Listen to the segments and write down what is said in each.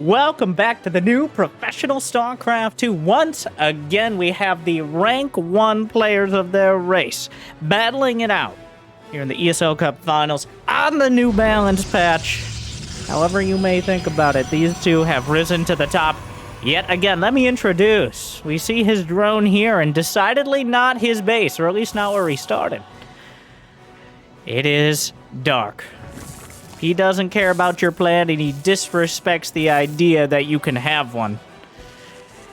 Welcome back to the new professional StarCraft 2. Once again, we have the rank 1 players of their race battling it out here in the ESL Cup finals on the new balance patch. However you may think about it, these two have risen to the top yet again. Let me introduce. We see his drone here, and decidedly not his base, or at least not where he started. It is Dark. He doesn't care about your plan, and he disrespects the idea that you can have one.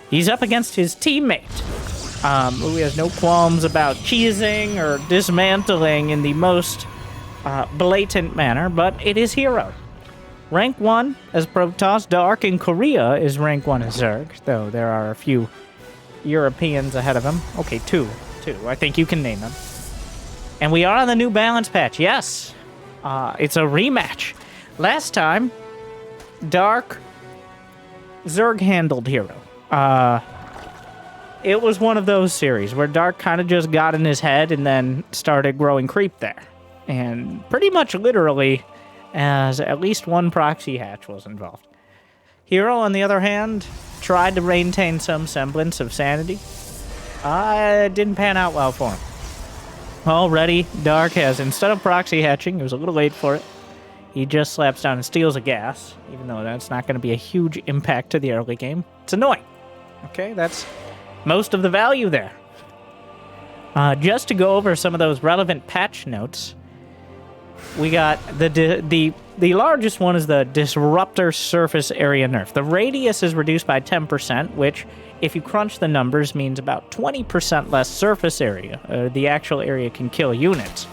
He's up against his teammate, who has no qualms about cheesing or dismantling in the most blatant manner, but it is herO. Rank 1 as Protoss. Dark in Korea is rank 1 as Zerg, though there are a few Europeans ahead of him. Okay, two. I think you can name them. And we are on the new balance patch, yes. It's a rematch. Last time, Dark Zerg handled herO. It was one of those series where Dark kind of just got in his head and then started growing creep there. And pretty much literally, as at least one proxy hatch was involved. herO, on the other hand, tried to maintain some semblance of sanity. It didn't pan out well for him. Already, Dark has, instead of proxy hatching, he was a little late for it, he just slaps down and steals a gas, even though that's not going to be a huge impact to the early game. It's annoying. Okay, that's most of the value there. Just to go over some of those relevant patch notes, we got the largest one is the Disruptor Surface Area nerf. The radius is reduced by 10%, which, if you crunch the numbers, means about 20% less surface area. The actual area can kill units.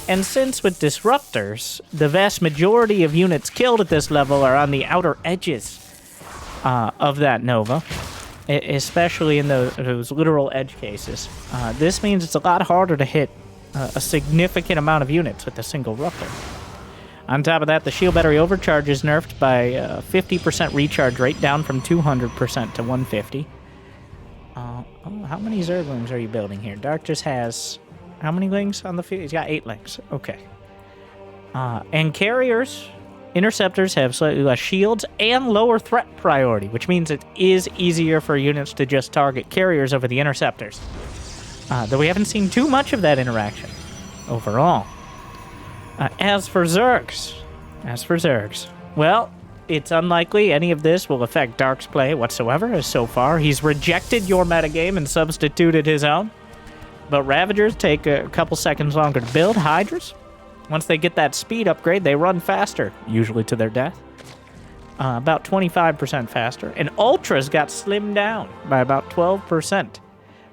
And since with Disruptors, the vast majority of units killed at this level are on the outer edges of that Nova, especially in those literal edge cases, this means it's a lot harder to hit a significant amount of units with a single Ruptor. On top of that, the shield battery overcharge is nerfed by 50% recharge rate, down from 200% to 150. How many Zerglings are you building here? Dark just has... how many lings on the field? He's got 8 lings. Okay. And carriers, interceptors have slightly less shields and lower threat priority, which means it is easier for units to just target carriers over the interceptors. Though we haven't seen too much of that interaction overall. As for Zergs, well, it's unlikely any of this will affect Dark's play whatsoever, as so far he's rejected your metagame and substituted his own. But Ravagers take a couple seconds longer to build. Hydras, once they get that speed upgrade, they run faster, usually to their death. About 25% faster. And Ultras got slimmed down by about 12%,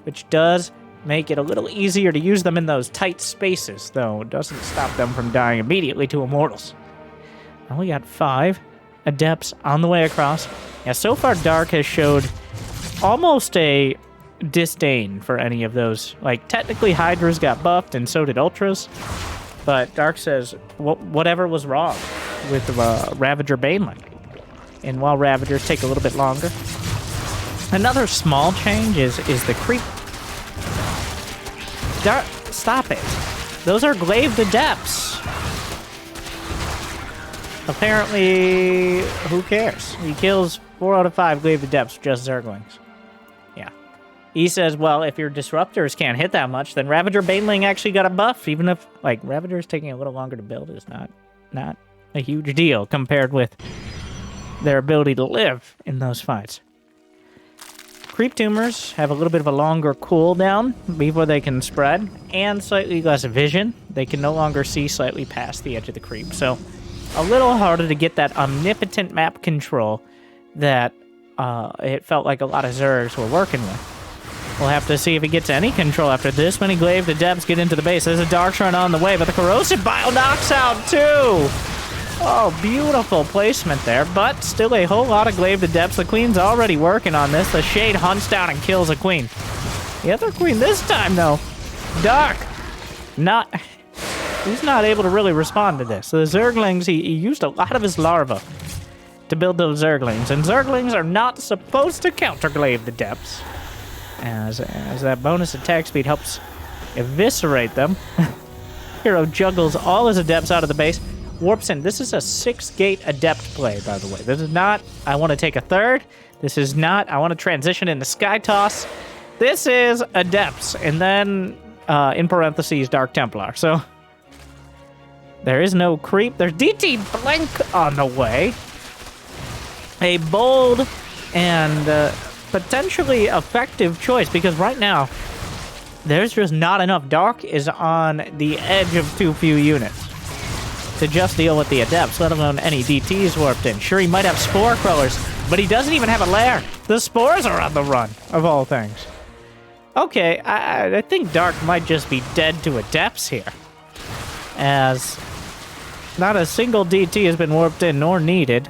which does make it a little easier to use them in those tight spaces, though it doesn't stop them from dying immediately to Immortals. Well, we got 5 Adepts on the way across. Yeah, so far Dark has showed almost a disdain for any of those. Like, technically Hydras got buffed and so did Ultras, but Dark says whatever was wrong with Ravager Baneling. And while Ravagers take a little bit longer. Another small change is the creep. Dark, stop it. Those are glaive Adepts. Apparently, who cares? He kills 4 out of 5 glaive Adepts with just Zerglings. Yeah. He says, well, if your Disruptors can't hit that much, then Ravager Baneling actually got a buff, even if, like, Ravagers taking a little longer to build is not a huge deal compared with their ability to live in those fights. Creep Tumors have a little bit of a longer cooldown before they can spread, and slightly less vision. They can no longer see slightly past the edge of the creep, so a little harder to get that omnipotent map control that it felt like a lot of Zergs were working with. We'll have to see if he gets any control after this many glaive Adepts get into the base. There's a Dark Shrine on the way, but the Corrosive Bile knocks out too! Oh, beautiful placement there, but still a whole lot of glaive Adepts. The Queen's already working on this. The Shade hunts down and kills a Queen. The other Queen this time, though, Dark, he's not able to really respond to this. So the Zerglings, he used a lot of his larvae to build those Zerglings, and Zerglings are not supposed to counter glaive Adepts, as that bonus attack speed helps eviscerate them. herO juggles all his Adepts out of the base. warps in. This is a 6-gate adept play, by the way. This is not, I want to take a third. This is not, I want to transition into Sky Toss. This is adepts, and then, in parentheses, Dark Templar. So, there is no creep. There's DT Blink on the way. A bold and potentially effective choice, because right now, there's just not enough. Dark is on the edge of too few units to just deal with the adepts, let alone any DTs warped in. Sure, he might have spore crawlers, but he doesn't even have a lair. The spores are on the run, of all things. Okay, I think Dark might just be dead to adepts here, as not a single DT has been warped in nor needed.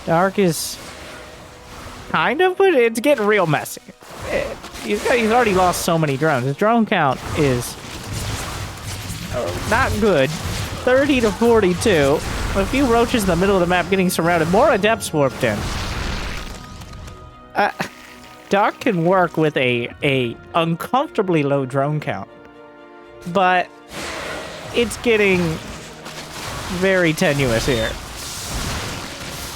Dark is kind of, but it's getting real messy. He's already lost so many drones. His drone count is not good. 30 to 42. A few roaches in the middle of the map getting surrounded. More adepts warped in. Dark can work with a uncomfortably low drone count, but it's getting very tenuous here.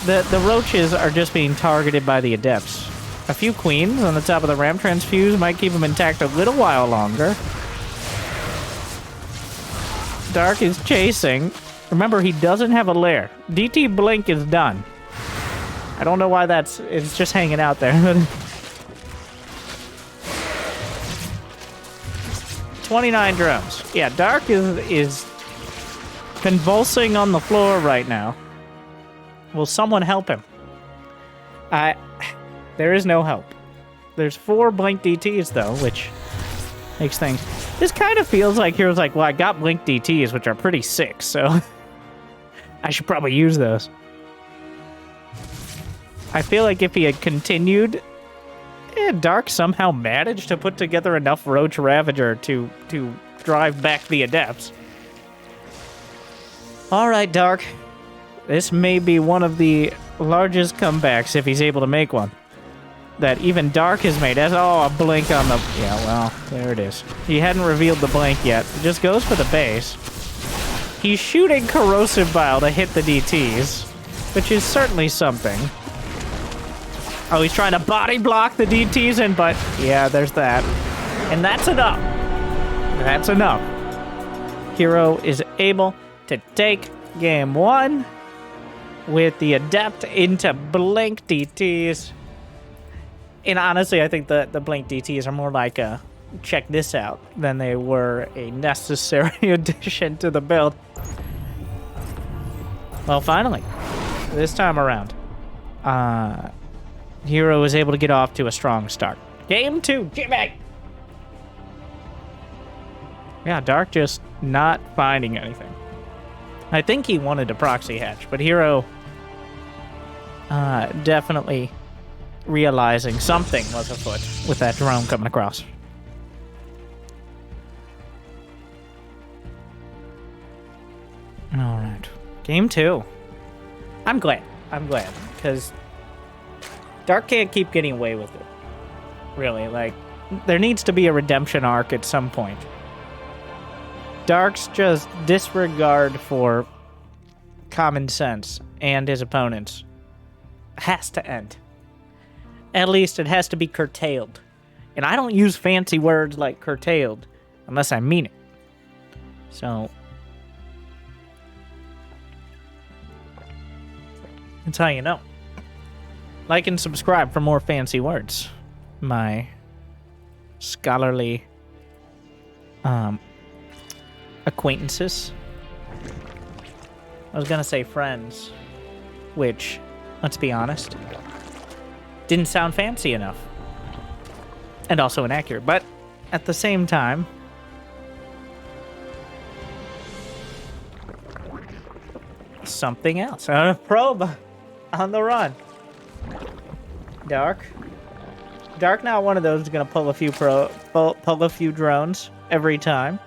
The roaches are just being targeted by the adepts. A few queens on the top of the ramp transfuse might keep them intact a little while longer. Dark is chasing. Remember, he doesn't have a lair. DT Blink is done. I don't know why it's just hanging out there. 29 drones. Yeah, Dark is convulsing on the floor right now. Will someone help him? There is no help. There's 4 Blink DTs, though, which makes things... This kind of feels like hero's like, well, I got Blink DTs, which are pretty sick, so... I should probably use those. I feel like if he had continued... Dark somehow managed to put together enough Roach Ravager to drive back the Adepts. Alright, Dark. This may be one of the largest comebacks, if he's able to make one, that even Dark has made. That's a blink on the... Yeah, well, there it is. He hadn't revealed the blink yet. It just goes for the base. He's shooting Corrosive Bile to hit the DTs, which is certainly something. Oh, he's trying to body block the DTs in, but yeah, there's that. And that's enough. That's enough. herO is able to take game 1 with the Adept into Blink DTs. And honestly, I think the Blink DTs are more like a check this out than they were a necessary addition to the build. Well, finally, this time around, herO is able to get off to a strong start. Game 2, Jimmy! Yeah, Dark just not finding anything. I think he wanted to proxy hatch, but herO definitely realizing something was afoot with that drone coming across. All right, game 2. I'm glad, because Dark can't keep getting away with it. Really, like, there needs to be a redemption arc at some point. Dark's just disregard for common sense and his opponents has to end. At least it has to be curtailed. And I don't use fancy words like curtailed unless I mean it. So that's how you know. Like and subscribe for more fancy words. My scholarly acquaintances. I was gonna say friends, which, let's be honest, didn't sound fancy enough. And also inaccurate, but at the same time, something else. A probe on the run. Dark not one of those who's gonna pull a few pull a few drones every time.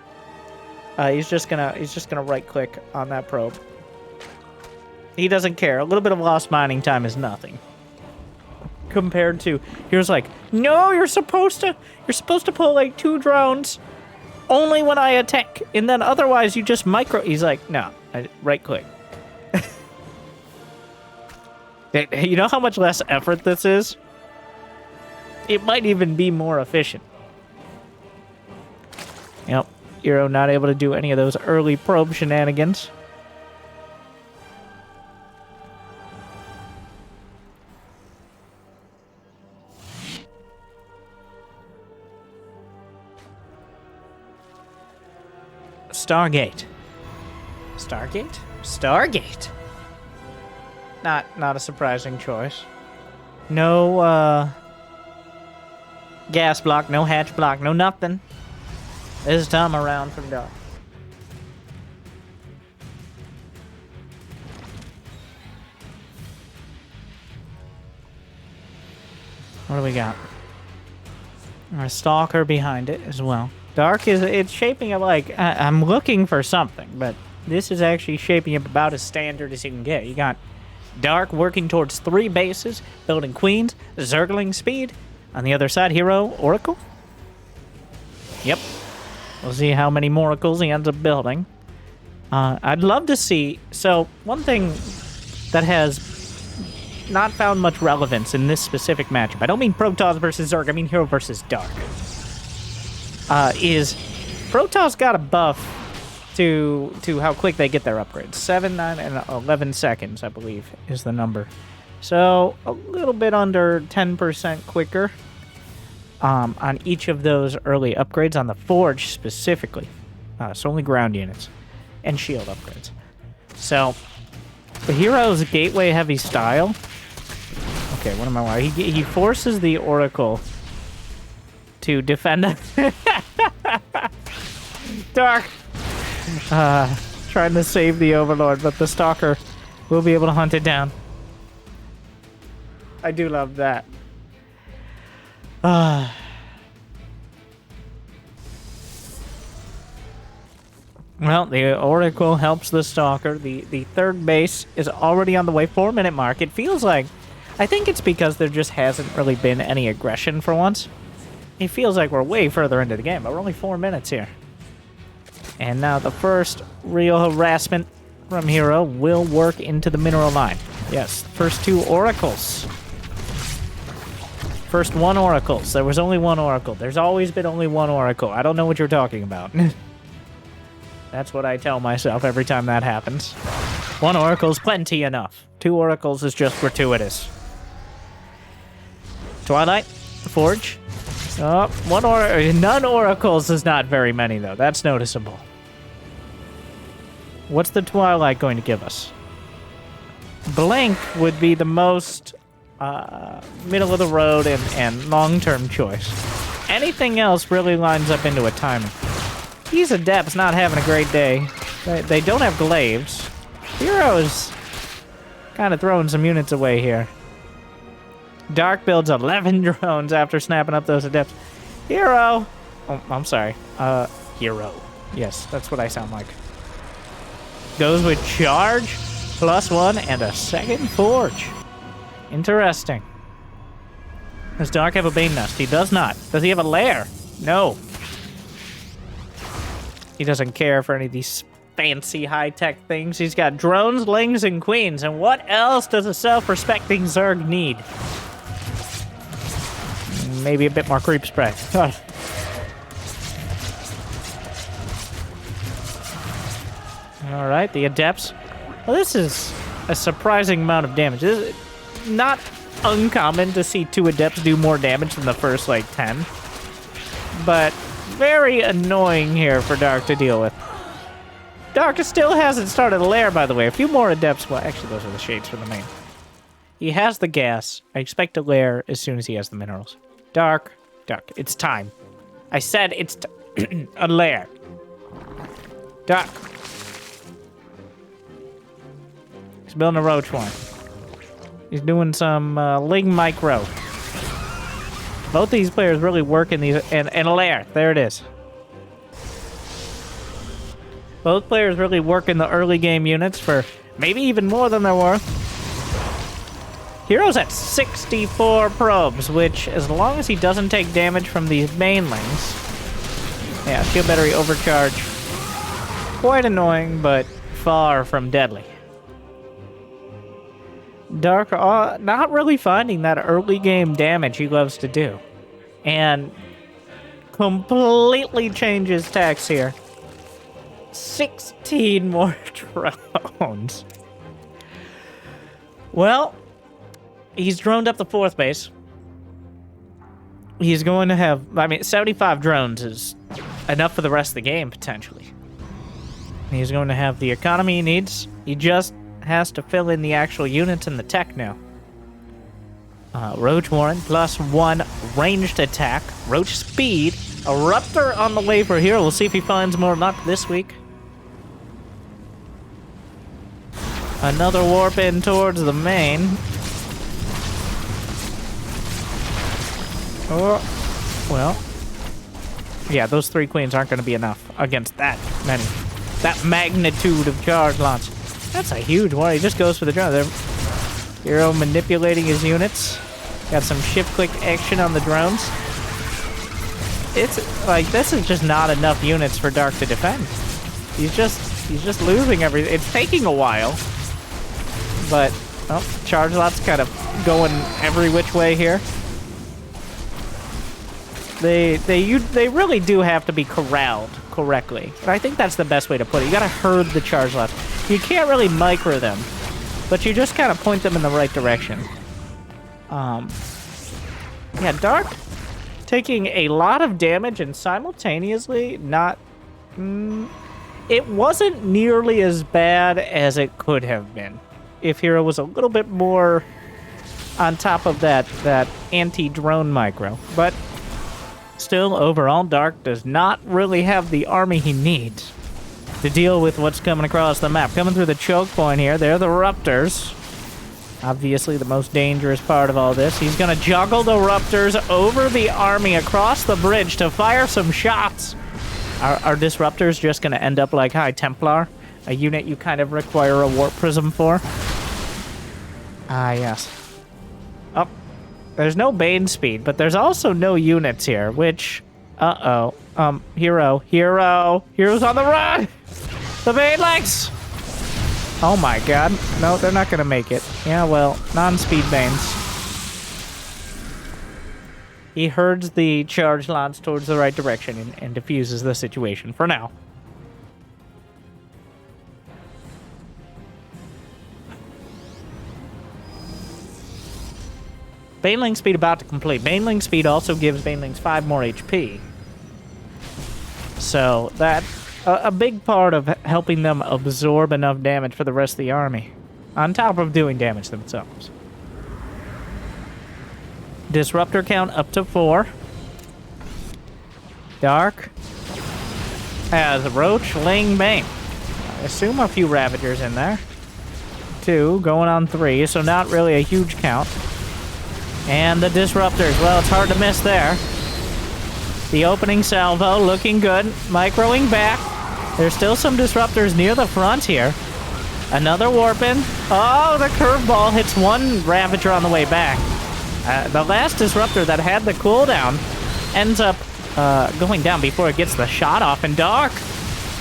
He's just gonna right click on that probe. He doesn't care. A little bit of lost mining time is nothing compared to here's like, no, you're supposed to pull like 2 drones only when I attack. And then otherwise you just micro... He's like, no, right click. You know how much less effort this is? It might even be more efficient. Yep, herO not able to do any of those early probe shenanigans. Stargate. Stargate? Stargate. Not a surprising choice. No, gas block, no hatch block, no nothing. This time around from Dark. What do we got? A Stalker behind it as well. Dark it's shaping up like, I'm looking for something, but this is actually shaping up about as standard as you can get. You got Dark working towards 3 bases, building queens, zergling speed. On the other side, herO, Oracle. Yep. We'll see how many Moracles he ends up building. I'd love to see... So, one thing that has not found much relevance in this specific matchup, I don't mean Protoss versus Zerg, I mean herO versus Dark, is Protoss got a buff to how quick they get their upgrades. 7, 9, and 11 seconds, I believe, is the number. So, a little bit under 10% quicker on each of those early upgrades, on the Forge specifically. So only ground units and shield upgrades. So, the herO's gateway-heavy style... Okay, what am I watching? He forces the Oracle to defend... Dark! Trying to save the Overlord, but the Stalker will be able to hunt it down. I do love that. Well, the Oracle helps the Stalker. The third base is already on the way. 4-minute mark. It feels like... I think it's because there just hasn't really been any aggression for once. It feels like we're way further into the game, but we're only 4 minutes here. And now the first real harassment from herO will work into the mineral line. Yes, first 2 Oracles. First 1 Oracles. There was only 1 Oracle. There's always been only 1 Oracle. I don't know what you're talking about. That's what I tell myself every time that happens. 1 Oracle's plenty enough. 2 Oracles is just gratuitous. Twilight, Forge. Oh, none Oracles is not very many, though. That's noticeable. What's the Twilight going to give us? Blink would be the most middle of the road and long-term choice. Anything else really lines up into a timing. These Adepts not having a great day. They don't have glaives. herO is kind of throwing some units away here. Dark builds 11 drones after snapping up those Adepts. herO! Oh, I'm sorry. herO. Yes, that's what I sound like. Goes with charge, +1, and a second Forge. Interesting. Does Dark have a Bane Nest? He does not. Does he have a lair? No. He doesn't care for any of these fancy high-tech things. He's got drones, lings, and queens. And what else does a self-respecting Zerg need? Maybe a bit more creep spray. Alright, the Adepts. Well, this is a surprising amount of damage. This is not uncommon to see 2 Adepts do more damage than the first, like, 10. But very annoying here for Dark to deal with. Dark still hasn't started a lair, by the way. A few more Adepts. Well, actually, those are the shades for the main. He has the gas. I expect a lair as soon as he has the minerals. Dark. It's time. I said it's a lair. Dark. He's building a roach one. He's doing some Ling Micro. Both these players really work in these... And a lair. There it is. Both players really work in the early game units for maybe even more than they're worth. herO's at 64 probes, which, as long as he doesn't take damage from these mainlings, Yeah, shield battery overcharge. Quite annoying, but far from deadly. Dark, not really finding that early game damage he loves to do. And completely changes tax here. 16 more drones. Well, he's droned up the 4th base. He's going to have, 75 drones is enough for the rest of the game, potentially. He's going to have the economy he needs. He just has to fill in the actual units and the tech now. Roach Warren, +1 ranged attack. Roach speed. A Ruptor on the way for here. We'll see if he finds more luck this week. Another warp in towards the main. Oh, well. Yeah, those 3 queens aren't going to be enough against that many. That magnitude of charge launch. That's a huge one. He just goes for the drone. herO manipulating his units. Got some shift-click action on the drones. It's like, this is just not enough units for Dark to defend. He's just losing everything. It's taking a while. But, oh, charge lot's kind of going every which way here. They really do have to be corralled correctly. And I think that's the best way to put it. You gotta herd the charge lots. You can't really micro them, but you just kind of point them in the right direction. Yeah, Dark taking a lot of damage and simultaneously not... it wasn't nearly as bad as it could have been if herO was a little bit more on top of that anti-drone micro. But still, overall, Dark does not really have the army he needs to deal with what's coming across the map. Coming through the choke point here, they're the Ruptors. Obviously the most dangerous part of all this. He's gonna juggle the Ruptors over the army across the bridge to fire some shots. Are Disruptors just gonna end up like High Templar? A unit you kind of require a Warp Prism for? Ah, yes. Oh, there's no Bane speed, but there's also no units here, which... Uh-oh. herO. HeRO's on the run! The Bane legs! Oh my god. No, they're not gonna make it. Yeah, well, non-speed Banes. He herds the charge lots towards the right direction and diffuses the situation for now. Baneling speed about to complete. Baneling speed also gives Banelings 5 more HP. So that's a big part of helping them absorb enough damage for the rest of the army, on top of doing damage themselves. Disruptor count up to 4. Dark has Roach, Ling, Bane. I assume a few Ravagers in there. 2, going on 3, so not really a huge count. And the Disruptors, well, it's hard to miss there. The opening salvo looking good. Microing back. There's still some Disruptors near the front here. Another Warpin. Oh, the curveball hits one Ravager on the way back. The last Disruptor that had the cooldown ends up going down before it gets the shot off. And Dark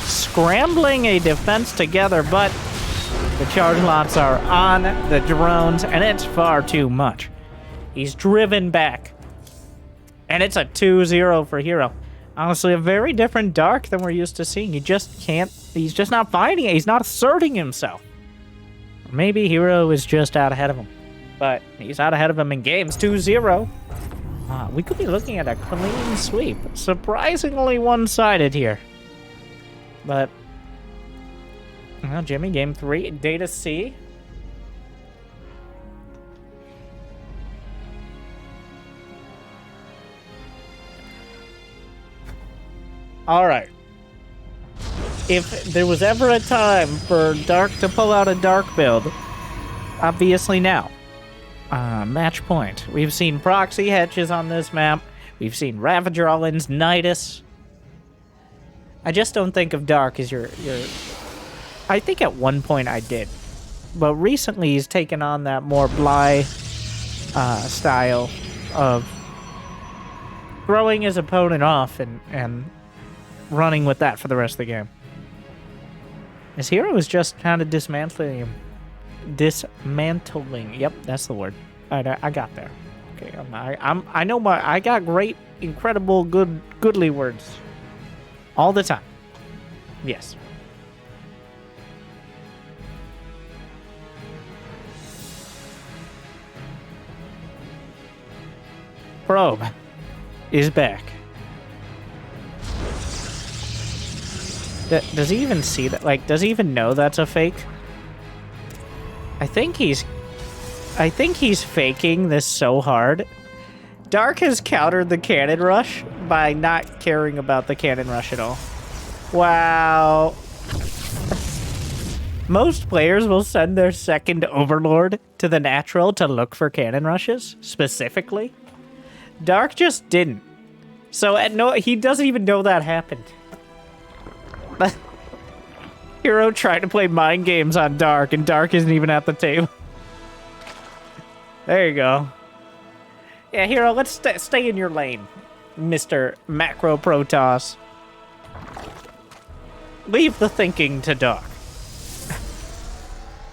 scrambling a defense together, but the charge lots are on the drones, and it's far too much. He's driven back. And it's a 2-0 for herO. Honestly, a very different Dark than we're used to seeing. He just can't... He's just not fighting it. He's not asserting himself. Or maybe herO is just out ahead of him. But he's out ahead of him in games. 2-0. We could be looking at a clean sweep. Surprisingly one-sided here. But... Well, Jimmy, game 3. Data C. All right. If there was ever a time for Dark to pull out a Dark build, obviously now. Match point. We've seen proxy hatches on this map. We've seen Ravager all-ins, Nidus. I just don't think of Dark as your... I think at one point I did. But recently he's taken on that more Bly style of throwing his opponent off and running with that for the rest of the game. His herO is just kind of dismantling him. Dismantling. Yep, that's the word. All right, I got there. Okay, I know I got great, incredible, goodly words all the time. Yes. Probe is back. Does he even see that? Like, does he even know that's a fake? I think he's faking this so hard. Dark has countered the cannon rush by not caring about the cannon rush at all. Wow. Most players will send their second overlord to the natural to look for cannon rushes, specifically. Dark just didn't. So he doesn't even know that happened. herO tried to play mind games on Dark, and Dark isn't even at the table. There you go. Yeah, herO, let's stay in your lane, Mr. Macro Protoss. Leave the thinking to Dark.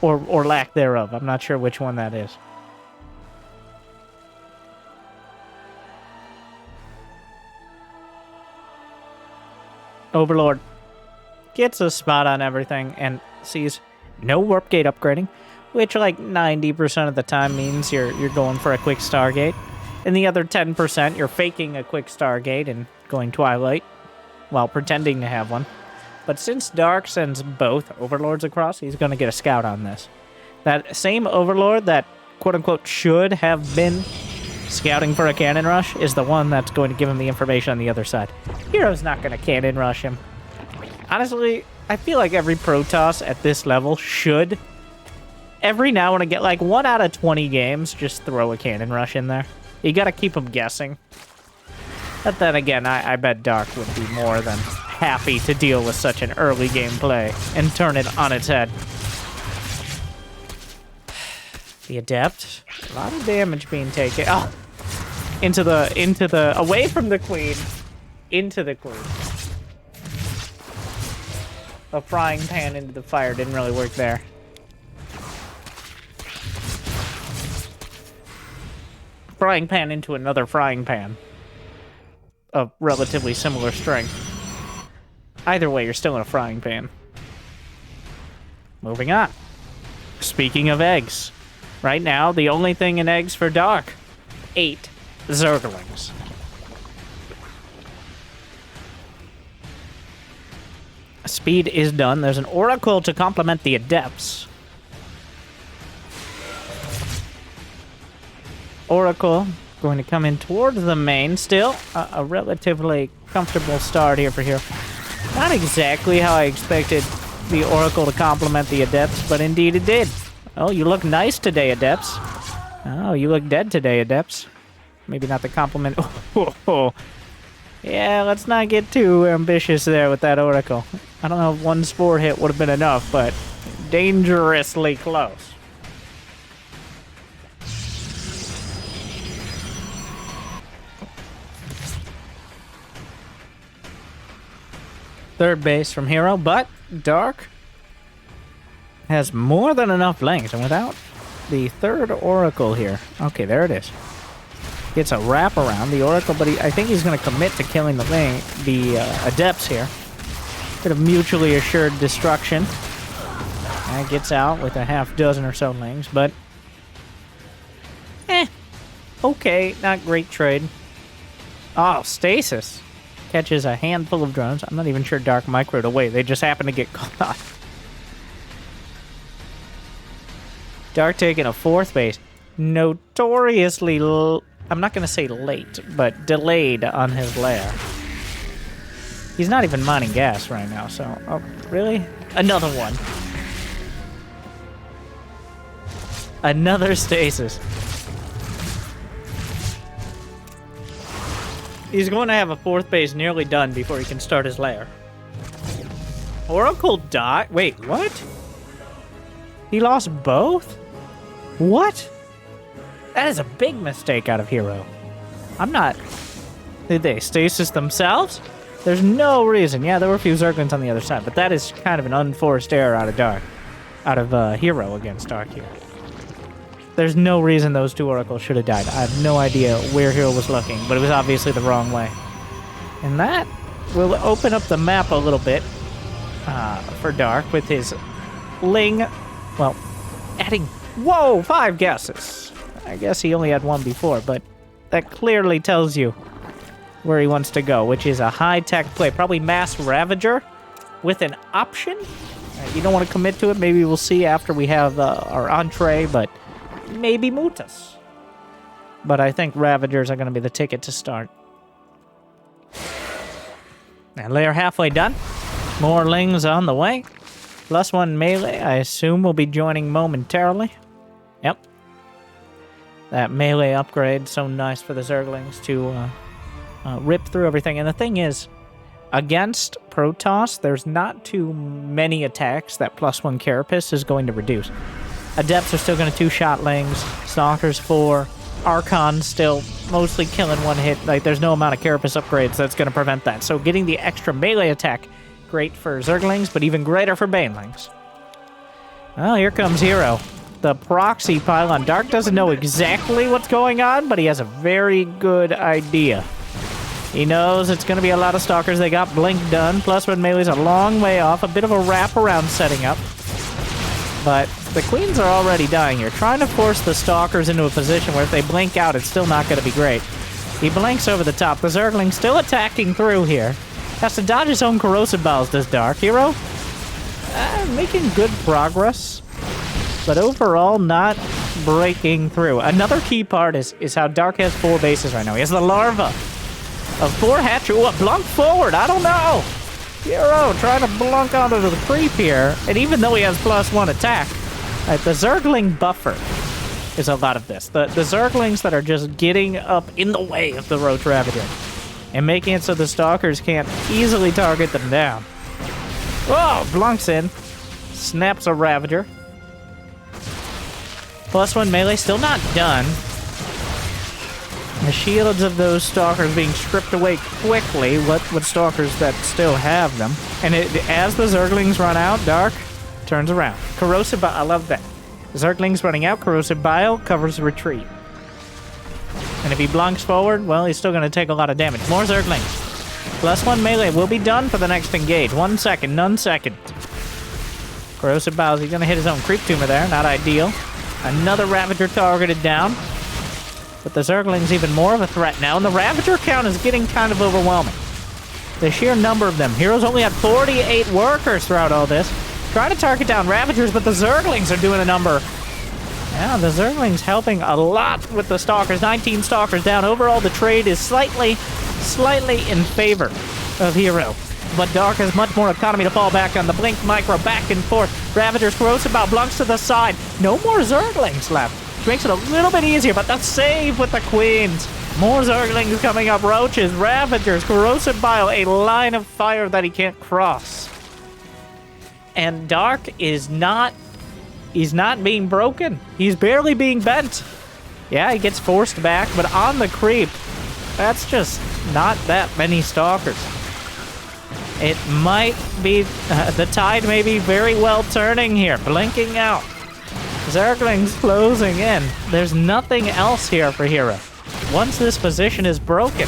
or lack thereof. I'm not sure which one that is. Overlord gets a spot on everything and sees no warp gate upgrading, which like 90% of the time means you're going for a quick Stargate. And the other 10%, you're faking a quick Stargate and going Twilight while pretending to have one. But since Dark sends both Overlords across, he's going to get a scout on this. That same Overlord that, quote-unquote, should have been scouting for a cannon rush is the one that's going to give him the information on the other side. herO's not going to cannon rush him. Honestly, I feel like every Protoss at this level should, every now and again, like 1 out of 20 games, just throw a cannon rush in there. You got to keep them guessing. But then again, I bet Dark would be more than happy to deal with such an early game play and turn it on its head. The Adept, a lot of damage being taken. Oh, into the, away from the Queen, into the Queen. A frying pan into the fire didn't really work there. Frying pan into another frying pan of relatively similar strength. Either way, you're still in a frying pan. Moving on. Speaking of eggs, right now, the only thing in eggs for Dark, 8 Zerglings. Speed is done. There's an Oracle to complement the Adepts. Oracle going to come in towards the main. Still, a relatively comfortable start here for here. Not exactly how I expected the Oracle to complement the Adepts, but indeed it did. Oh, you look nice today, Adepts. Oh, you look dead today, Adepts. Maybe not the compliment. Yeah, let's not get too ambitious there with that Oracle. I don't know if 1 spore hit would have been enough, but dangerously close. Third base from herO, but Dark has more than enough length, and without the third Oracle here. Okay, there it is. Gets a wrap around the Oracle, but I think he's going to commit to killing the Adepts here. Bit of mutually assured destruction. And gets out with a half dozen or so lings, but okay, not great trade. Oh, Stasis catches a handful of drones. I'm not even sure Dark microed away. They just happen to get caught. Dark taking a 4th base. Notoriously, I'm not going to say late, but delayed on his lair. He's not even mining gas right now, so... Oh, really? Another one. Another Stasis. He's going to have a 4th base nearly done before he can start his lair. Oracle died? Wait, what? He lost both? What? That is a big mistake out of herO. I'm not... Did they stasis themselves? There's no reason. Yeah, there were a few Zerglings on the other side, but that is kind of an unforced error out of Dark. Out of herO against Dark here. There's no reason those two Oracles should have died. I have no idea where herO was looking, but it was obviously the wrong way. And that will open up the map a little bit for Dark with his Ling, well, adding, whoa, 5 guesses. I guess he only had 1 before, but that clearly tells you where he wants to go, which is a high-tech play. Probably Mass Ravager with an option. You don't want to commit to it. Maybe we'll see after we have our entree, but maybe Mutas. But I think Ravagers are going to be the ticket to start. And they are halfway done. More Lings on the way. +1 melee, I assume, will be joining momentarily. Yep. That melee upgrade, so nice for the Zerglings to rip through everything. And the thing is, against Protoss, there's not too many attacks that +1 Carapace is going to reduce. Adepts are still going to 2-shot Lings. Stalkers 4. Archons still mostly killing 1 hit. Like, there's no amount of Carapace upgrades that's going to prevent that. So getting the extra melee attack, great for Zerglings, but even greater for Banelings. Well, here comes herO. The proxy pylon. Dark doesn't know exactly what's going on, but he has a very good idea. He knows it's going to be a lot of Stalkers. They got Blink done. +1 melee's a long way off. A bit of a wraparound setting up. But the Queens are already dying here. Trying to force the Stalkers into a position where if they blink out, it's still not going to be great. He blinks over the top. The Zergling's still attacking through here. Has to dodge his own Corrosive Bowels, does Dark. herO? Making good progress. But overall, not breaking through. Another key part is how Dark has 4 bases right now. He has the Larva of 4 hatchery. Ooh, a blunk forward. I don't know. herO trying to blunk onto the creep here. And even though he has +1 attack, the Zergling buffer is a lot of this. The Zerglings that are just getting up in the way of the Roach Ravager and making it so the Stalkers can't easily target them down. Oh, blunks in. Snaps a Ravager. +1 melee still not done. The shields of those Stalkers being stripped away quickly. What Stalkers that still have them. And as the Zerglings run out, Dark turns around. Corrosive Bile, I love that. Zerglings running out, Corrosive Bile covers the retreat. And if he blunks forward, well, he's still going to take a lot of damage. More Zerglings. +1 melee will be done for the next engage. 1 second, none second. Corrosive Bile, he's going to hit his own Creep Tumor there. Not ideal. Another Ravager targeted down. But the Zergling's even more of a threat now, and the Ravager count is getting kind of overwhelming. The sheer number of them. herO's only had 48 workers throughout all this. Trying to target down Ravagers, but the Zerglings are doing a number. Yeah, the Zerglings helping a lot with the Stalkers. 19 Stalkers down. Overall, the trade is slightly in favor of herO. But Dark has much more economy to fall back on. The Blink Micro back and forth. Ravagers, Corrosive Bile, blunks to the side. No more Zerglings left. Which makes it a little bit easier, but the save with the Queens. More Zerglings coming up. Roaches, Ravagers, Corrosive Bile. A line of fire that he can't cross. And Dark is not... He's not being broken. He's barely being bent. Yeah, he gets forced back, but on the creep, that's just not that many Stalkers. It might be... the tide may be very well turning here. Blinking out. Zerglings closing in. There's nothing else here for herO. Once this position is broken,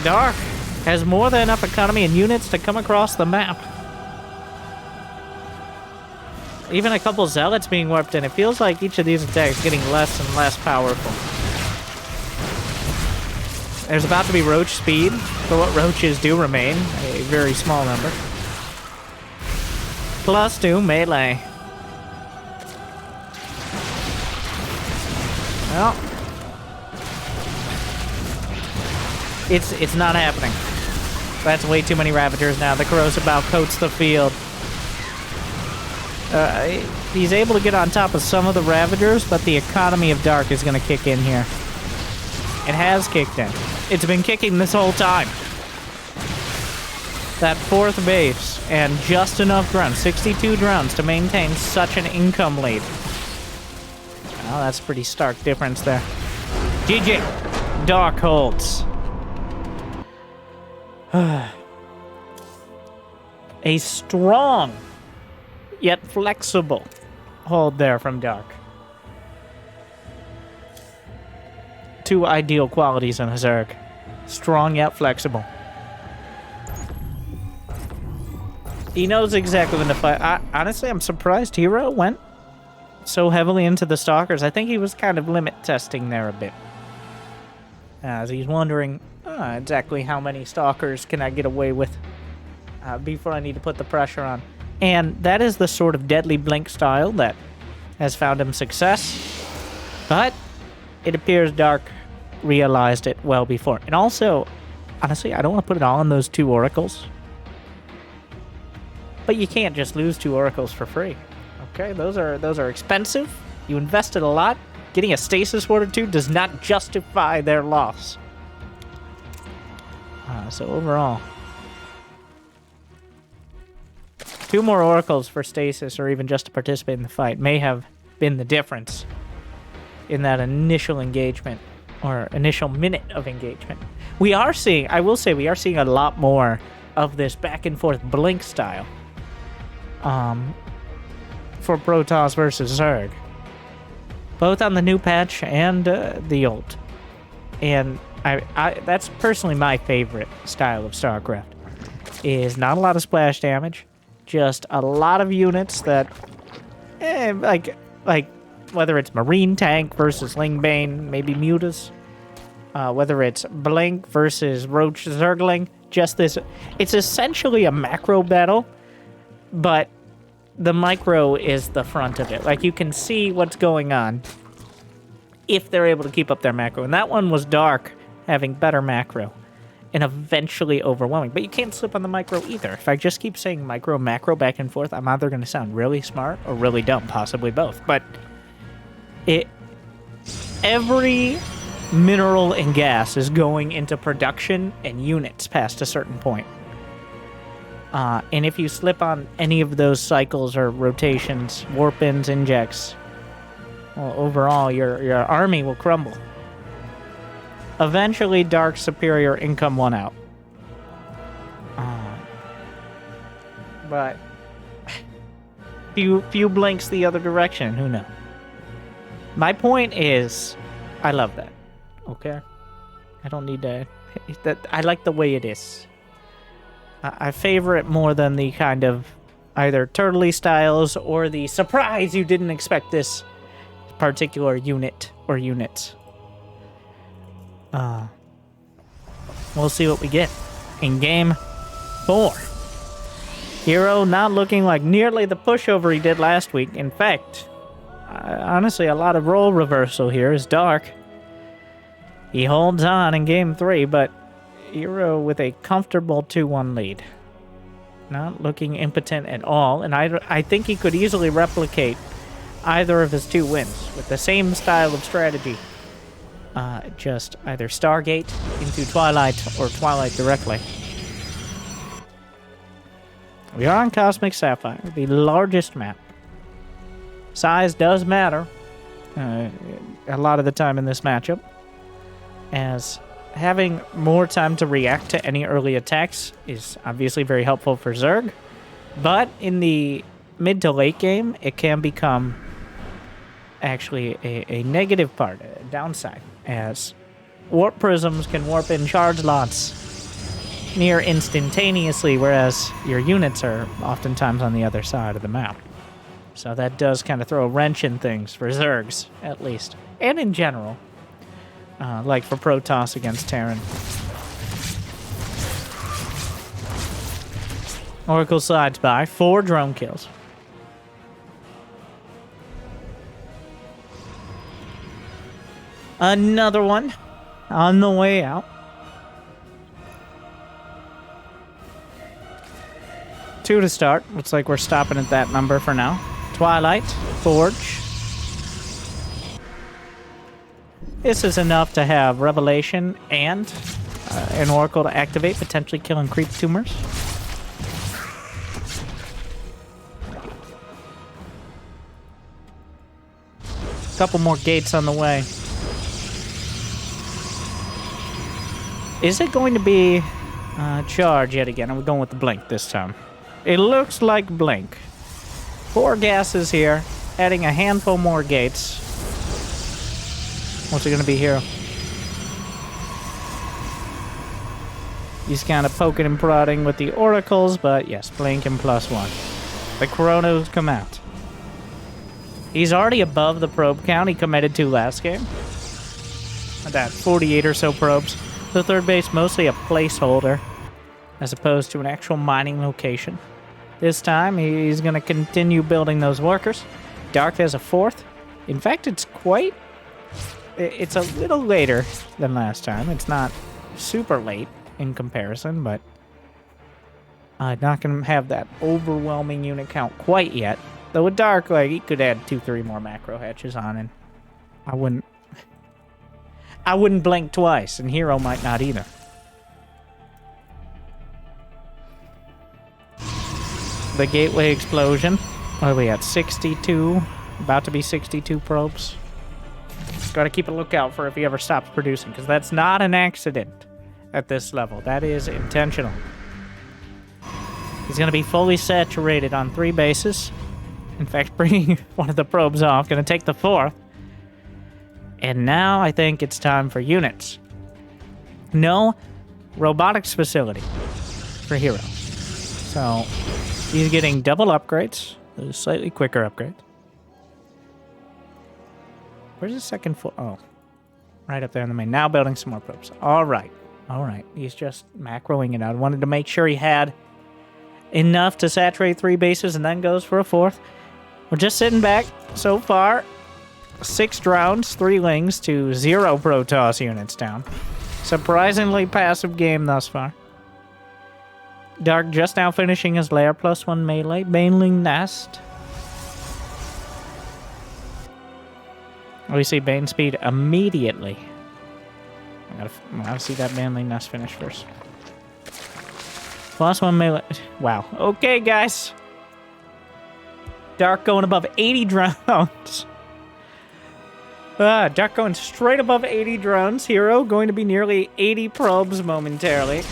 Dark has more than enough economy and units to come across the map. Even a couple Zealots being warped in. It feels like each of these attacks is getting less and less powerful. There's about to be Roach speed, but what Roaches do remain, a very small number. +2 melee. Well, it's not happening. That's way too many Ravagers now. The Corrosive Bile coats the field. He's able to get on top of some of the Ravagers, but the economy of Dark is going to kick in here. It has kicked in. It's been kicking this whole time. That 4th base, and just enough drones, 62 drones, to maintain such an income lead. Well, that's a pretty stark difference there. GG. Dark holds. A strong, yet flexible hold there from Dark. Two ideal qualities in a Zerg. Strong yet flexible. He knows exactly when to fight. Honestly, I'm surprised herO went so heavily into the Stalkers. I think he was kind of limit testing there a bit. As he's wondering exactly how many Stalkers can I get away with before I need to put the pressure on. And that is the sort of deadly blink style that has found him success. But it appears Dark realized it well before. And also, honestly, I don't want to put it all on those 2 oracles. But you can't just lose 2 oracles for free. Okay, those are expensive. You invested a lot. Getting a stasis ward or 2 does not justify their loss. So overall, 2 more oracles for stasis or even just to participate in the fight may have been the difference in that initial engagement or initial minute of engagement. We are seeing, I will say, we are seeing a lot more of this back and forth blink style for Protoss versus Zerg, both on the new patch and the old. And I that's personally my favorite style of StarCraft. Is not a lot of splash damage, just a lot of units that, like whether it's Marine Tank versus Lingbane, maybe Mutas, whether it's Blink versus Roach Zergling, just this. It's essentially a macro battle, but the micro is the front of it. Like, you can see what's going on if they're able to keep up their macro. And that one was Dark having better macro and eventually overwhelming. But you can't slip on the micro either. If I just keep saying micro, macro back and forth, I'm either going to sound really smart or really dumb, possibly both. But every mineral and gas is going into production and units past a certain point. And if you slip on any of those cycles or rotations, warp-ins, injects, well, overall, your army will crumble. Eventually, Dark's superior income won out. But few blinks the other direction, who knows? My point is, I love that. Okay? I don't need to... I like the way it is. I favor it more than the kind of either turtley styles or the surprise you didn't expect this particular unit or units. We'll see what we get in game 4. herO not looking like nearly the pushover he did last week. In fact, honestly, a lot of role reversal here is Dark. He holds on in game 3, but herO with a comfortable 2-1 lead. Not looking impotent at all, and I think he could easily replicate either of his 2 wins with the same style of strategy. Just either Stargate into Twilight or Twilight directly. We are on Cosmic Sapphire, the largest map. Size does matter a lot of the time in this matchup, as having more time to react to any early attacks is obviously very helpful for Zerg, but in the mid to late game, it can become actually a negative part, a downside, as warp prisms can warp in charge lots near instantaneously, whereas your units are oftentimes on the other side of the map. So that does kind of throw a wrench in things for Zergs, at least, and in general. Like for Protoss against Terran. Oracle slides by. 4 drone kills. Another one on the way out. 2 to start. Looks like we're stopping at that number for now. Twilight, Forge. This is enough to have Revelation and an Oracle to activate, potentially killing creep tumors. Couple more gates on the way. Is it going to be charge yet again? Are we going with the blink this time? It looks like Blink. 4 gases here, adding a handful more gates. What's it gonna be here? He's kind of poking and prodding with the oracles, but yes, Blink and +1. The Chronos come out. He's already above the probe count he committed to last game. That 48 or so probes. The third base mostly a placeholder, as opposed to an actual mining location. This time, he's going to continue building those workers. Dark has a 4th. In fact, it's a little later than last time. It's not super late in comparison, but not going to have that overwhelming unit count quite yet. Though with Dark, like, he could add 2-3 more macro hatches on, and I wouldn't blink twice, and herO might not either. The gateway explosion. What are we at? 62? About to be 62 probes. Gotta keep a lookout for if he ever stops producing, because that's not an accident at this level. That is intentional. He's gonna be fully saturated on 3 bases. In fact, bringing one of the probes off. Gonna take the 4th. And now I think it's time for units. No robotics facility for herO. So he's getting double upgrades, slightly quicker upgrades. Where's the second full? Oh, right up there in the main. Now building some more probes. All right. He's just macroing it out. Wanted to make sure he had enough to saturate 3 bases and then goes for a 4th. We're just sitting back so far. 6 drones, 3 lings to 0 Protoss units down. Surprisingly passive game thus far. Dark just now finishing his lair, +1 melee. Baneling nest. We see Bane speed immediately. I gotta see that Baneling nest finish first. +1 melee. Wow. Okay, guys. Dark going above 80 drones. Dark going straight above 80 drones. herO going to be nearly 80 probes momentarily.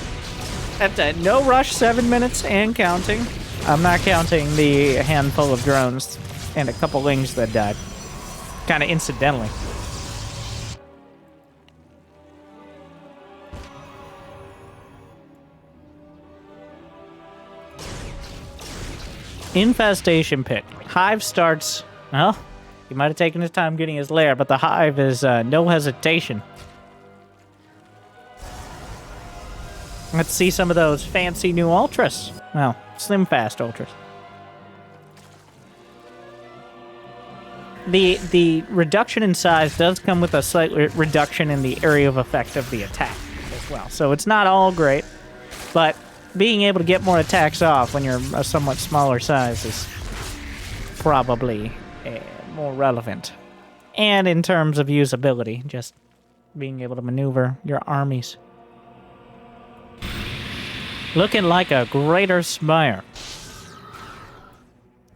At no rush, 7 minutes and counting. I'm not counting the handful of drones and a couple lings that died. Kind of incidentally. Infestation pit. Hive starts, well, he might have taken his time getting his lair, but the hive is no hesitation. Let's see some of those fancy new ultras. Well, slim fast ultras. The reduction in size does come with a slight reduction in the area of effect of the attack as well. So it's not all great, but being able to get more attacks off when you're a somewhat smaller size is probably more relevant. And in terms of usability, just being able to maneuver your armies. Looking like a greater spire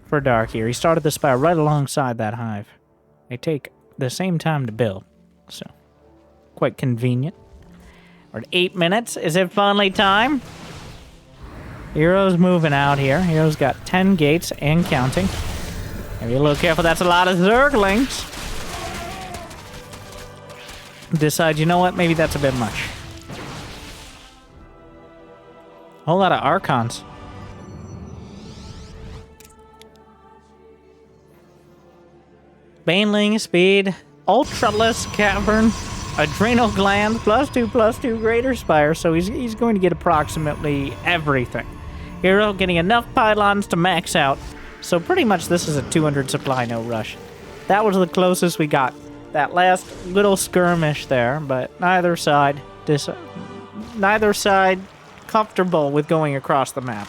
for Dark here. He started the spire right alongside that hive. They take the same time to build, so quite convenient. We're at 8 minutes. Is it finally time? herO's moving out here. herO's got 10 gates and counting. Maybe a little careful. That's a lot of Zerglings. Decide, you know what? Maybe that's a bit much. Whole lot of Archons. Baneling, speed, ultraless cavern, adrenal gland, +2/+2 greater spire, so he's going to get approximately everything. herO getting enough pylons to max out, so pretty much this is a 200 supply, no rush. That was the closest we got. That last little skirmish there, but neither side comfortable with going across the map.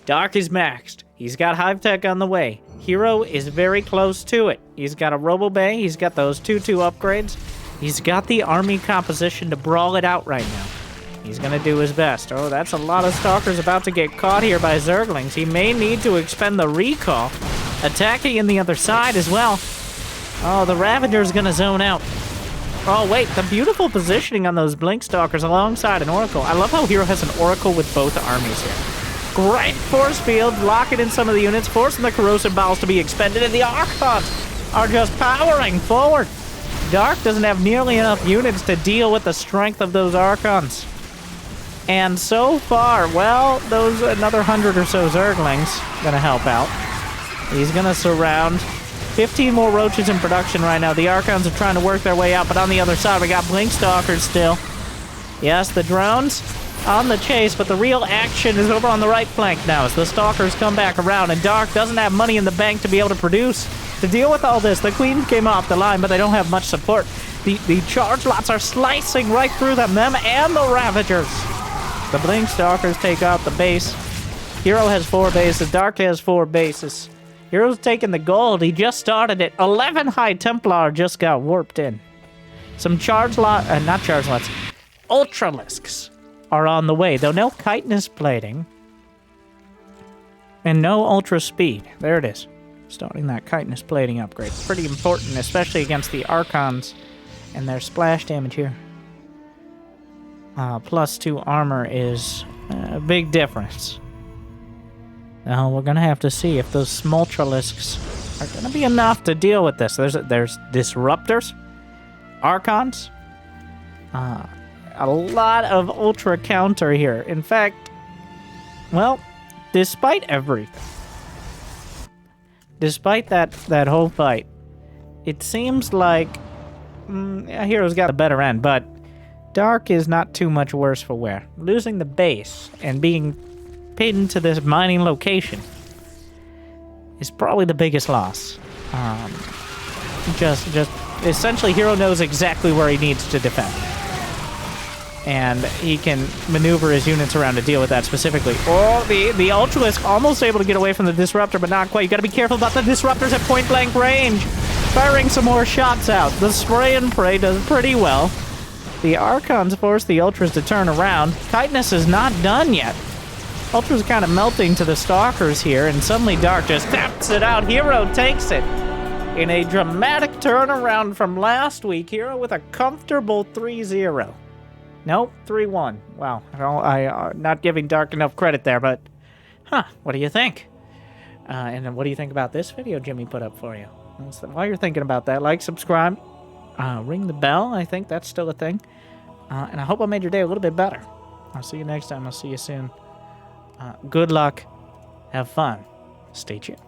Dark is maxed. He's got Hive Tech on the way. herO is very close to it. He's got a Robo Bay. He's got those 2/2 upgrades. He's got the army composition to brawl it out right now. He's going to do his best. Oh, that's a lot of Stalkers about to get caught here by Zerglings. He may need to expend the recall. Attacking in the other side as well. Oh, the Ravager's going to zone out. Oh, wait, the beautiful positioning on those Blink Stalkers alongside an Oracle. I love how herO has an Oracle with both armies here. Great force field, locking in some of the units, forcing the corrosive bowels to be expended, and the Archons are just powering forward. Dark doesn't have nearly enough units to deal with the strength of those Archons. And so far, well, those another 100 or so Zerglings gonna help out. He's gonna surround 15 more roaches in production right now. The Archons are trying to work their way out, but on the other side, we got Blink Stalkers still. Yes, the drones on the chase, but the real action is over on the right flank now as the Stalkers come back around, and Dark doesn't have money in the bank to be able to produce. To deal with all this, the Queen came off the line, but they don't have much support. The charge lots are slicing right through them and the Ravagers. The Blink Stalkers take out the base. herO has 4 bases. Dark has 4 bases. herO's taking the gold. He just started it. 11 High Templar just got warped in. Some charge lot, not charge lots, Ultralisks are on the way, though no chitinous plating and no ultra speed. There it is. Starting that chitinous plating upgrade. Pretty important, especially against the Archons and their splash damage here. +2 armor is a big difference. Now we're gonna have to see if those Smoltralisks are gonna be enough to deal with this. There's Disruptors, Archons, a lot of ultra counter here. In fact, well, despite everything, despite that whole fight, it seems like herO's got the better end, but Dark is not too much worse for wear. Losing the base and being pinned into this mining location is probably the biggest loss. Just essentially, herO knows exactly where he needs to defend, and he can maneuver his units around to deal with that specifically. Oh, the Ultralisk almost able to get away from the Disruptor, but not quite. You gotta be careful about the Disruptors at point-blank range. Firing some more shots out. The Spray and Pray does pretty well. The Archons force the Ultras to turn around. Chitinous is not done yet. Ultra's kind of melting to the Stalkers here, and suddenly Dark just taps it out. herO takes it in a dramatic turnaround from last week. herO with a comfortable 3-0. Nope, 3-1. Wow, I'm not giving Dark enough credit there, but what do you think? And what do you think about this video Jimmy put up for you? While you're thinking about that, like, subscribe, ring the bell. I think that's still a thing. And I hope I made your day a little bit better. I'll see you next time. I'll see you soon. Good luck. Have fun. Stay tuned.